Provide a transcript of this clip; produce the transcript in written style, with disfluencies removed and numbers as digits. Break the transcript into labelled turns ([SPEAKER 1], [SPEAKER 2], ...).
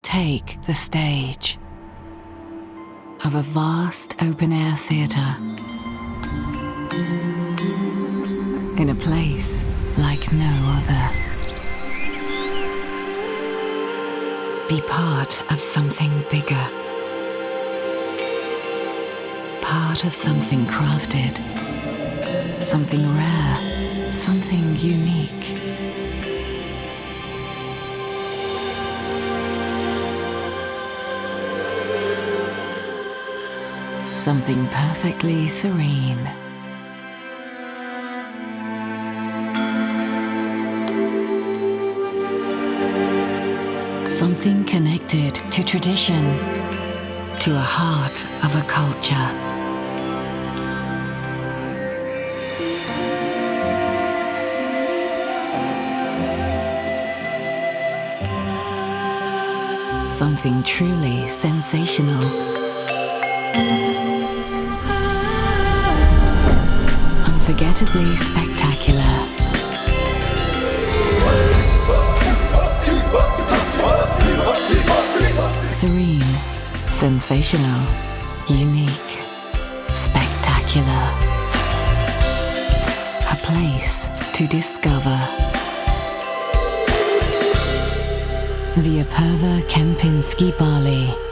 [SPEAKER 1] take the stage of a vast open-air theatre in a place like no other. Be part of something bigger, part of something crafted, something rare, something unique. Something perfectly serene. Something connected to tradition, to a heart of a culture. Something truly sensational. Unforgettably spectacular. Serene, sensational, unique, spectacular. A place to discover. The Apurva Kempinski Bali.